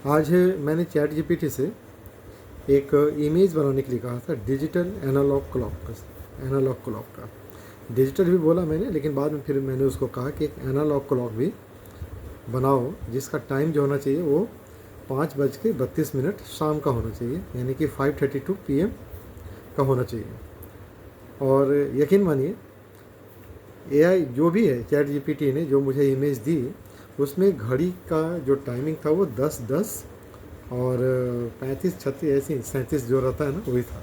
आज मैंने chat GPT से एक इमेज बनाने के लिए कहा था डिजिटल एनालॉग क्लॉक का। डिजिटल भी बोला मैंने, लेकिन बाद में फिर मैंने उसको कहा कि एक एनालॉग क्लॉक भी बनाओ जिसका टाइम जो होना चाहिए वो 5:32 शाम का होना चाहिए, यानी कि 5:32 PM का होना चाहिए। और यकीन मानिए AI जो भी है, चैट जीपीटी ने जो मुझे इमेज दी उसमें घड़ी का जो टाइमिंग था वो 10:10 और 35:36 ऐसी 37 जो रहता है ना वही था।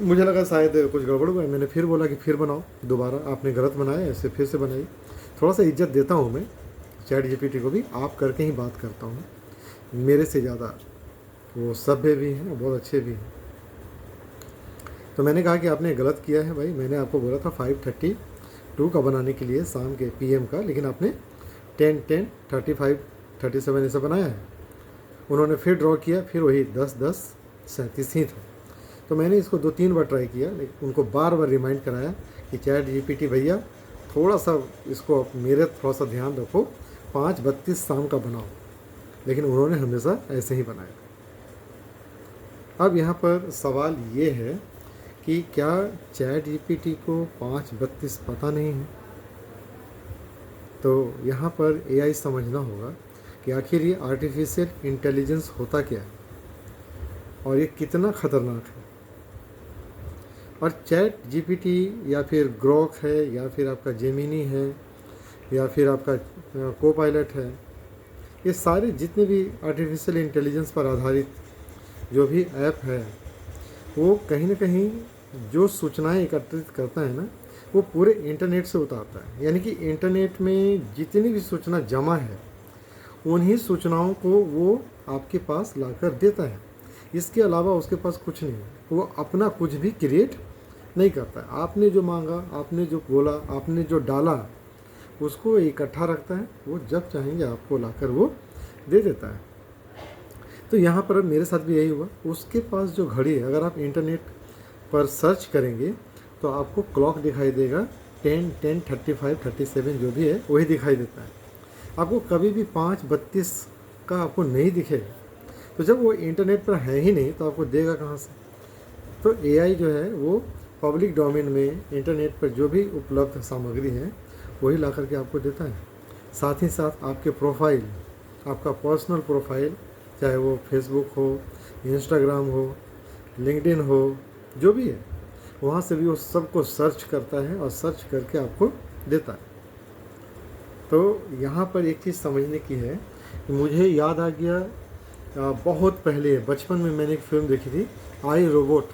मुझे लगा शायद कुछ गड़बड़ हुआ है, मैंने फिर बोला कि फिर बनाओ दोबारा, आपने गलत बनाया, ऐसे फिर से बनाई। थोड़ा सा इज्जत देता हूँ मैं चैट जीपीटी को भी, आप करके ही बात करता हूँ। मेरे से ज़्यादा वो सभ्य भी हैं, बहुत अच्छे भी हैं। तो मैंने कहा कि आपने गलत किया है भाई, मैंने आपको बोला था 5:32 का बनाने के लिए शाम के PM का, लेकिन आपने 10:10 35 37 ऐसा बनाया है। उन्होंने फिर ड्रॉ किया, फिर वही 10:10 37 ही था। तो मैंने इसको 2-3 बार ट्राई किया, लेकिन उनको बार बार रिमाइंड कराया कि चैट जीपीटी भैया थोड़ा सा इसको मेरे थोड़ा सा ध्यान रखो, 5:32 शाम का बनाओ, लेकिन उन्होंने हमेशा ऐसे ही बनाया। अब यहाँ पर सवाल ये है कि क्या चैट जीपीटी को 5:32 पता नहीं है? तो यहाँ पर AI समझना होगा कि आखिर ये आर्टिफिशियल इंटेलिजेंस होता क्या है और ये कितना ख़तरनाक है। और चैट जीपीटी या फिर ग्रोक है या फिर आपका जेमिनी है या फिर आपका कोपायलट है, ये सारे जितने भी आर्टिफिशियल इंटेलिजेंस पर आधारित जो भी ऐप है वो कहीं ना कहीं जो सूचनाएं एकत्रित करता है ना वो पूरे इंटरनेट से उतारता है। यानी कि इंटरनेट में जितनी भी सूचना जमा है उन्हीं सूचनाओं को वो आपके पास लाकर देता है। इसके अलावा उसके पास कुछ नहीं है, वो अपना कुछ भी क्रिएट नहीं करता है। आपने जो मांगा, आपने जो बोला, आपने जो डाला उसको इकट्ठा रखता है, वो जब चाहेंगे आपको लाकर वो दे देता है। तो यहाँ पर मेरे साथ भी यही हुआ। उसके पास जो घड़ी है, अगर आप इंटरनेट पर सर्च करेंगे तो आपको क्लॉक दिखाई देगा 10, 10, 35, 37 जो भी है वही दिखाई देता है। आपको कभी भी 5:32 का आपको नहीं दिखेगा। तो जब वो इंटरनेट पर है ही नहीं तो आपको देगा कहाँ से? तो AI जो है वो पब्लिक डोमेन में इंटरनेट पर जो भी उपलब्ध सामग्री है वही ला करके आपको देता है। साथ ही साथ आपके प्रोफाइल, आपका पर्सनल प्रोफाइल, चाहे वो फेसबुक हो, इंस्टाग्राम हो, लिंक्डइन हो, जो भी है, वहाँ से भी वो सबको सर्च करता है और सर्च करके आपको देता है। तो यहाँ पर एक चीज़ समझने की है कि मुझे याद आ गया बहुत पहले बचपन में मैंने एक फ़िल्म देखी थी, आई रोबोट,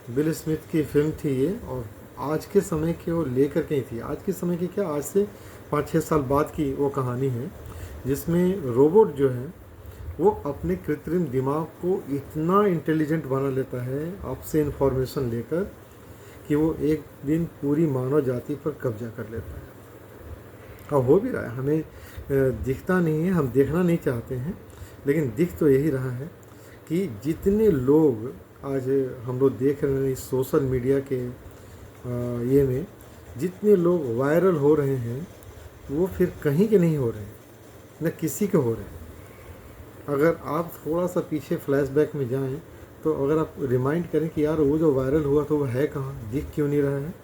विल स्मिथ की फ़िल्म थी ये, और आज के समय के वो लेकर के ही थी। आज के समय की क्या, आज से 5-6 साल बाद की वो कहानी है, जिसमें रोबोट जो है वो अपने कृत्रिम दिमाग को इतना इंटेलिजेंट बना लेता है आपसे इन्फॉर्मेशन लेकर कि वो एक दिन पूरी मानव जाति पर कब्जा कर लेता है। और हो भी रहा है, हमें दिखता नहीं है, हम देखना नहीं चाहते हैं, लेकिन दिख तो यही रहा है कि जितने लोग आज हम लोग देख रहे हैं सोशल मीडिया के ये में, जितने लोग वायरल हो रहे हैं वो फिर कहीं के नहीं हो रहे हैं, न किसी के हो रहे हैं। अगर आप थोड़ा सा पीछे फ्लैशबैक में जाएं तो अगर आप रिमाइंड करें कि यार वो जो वायरल हुआ तो वो है कहाँ, दिख क्यों नहीं रहा है,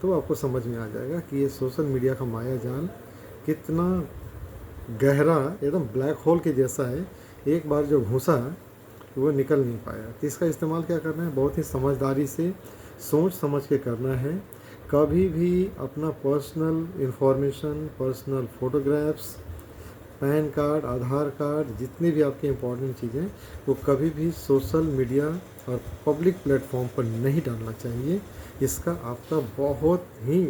तो आपको समझ में आ जाएगा कि ये सोशल मीडिया का माया जाल कितना गहरा, एकदम ब्लैक होल के जैसा है। एक बार जो घुसा वो निकल नहीं पाया। तो इसका इस्तेमाल क्या करना है, बहुत ही समझदारी से सोच समझ के करना है। कभी भी अपना personal information, personal photographs, PAN card, Aadhaar card, जितनी भी आपकी इम्पोर्टेंट चीज़ें, वो कभी भी सोशल मीडिया और पब्लिक प्लेटफॉर्म पर नहीं डालना चाहिए। इसका आपका बहुत ही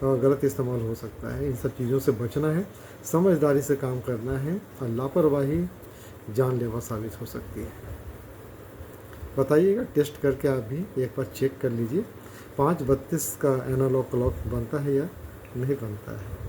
गलत इस्तेमाल हो सकता है। इन सब चीज़ों से बचना है, समझदारी से काम करना है, और लापरवाही जानलेवा साबित हो सकती है। बताइएगा, टेस्ट करके आप भी एक बार चेक कर लीजिए 5:32 का एनालॉग क्लॉक बनता है या नहीं बनता है।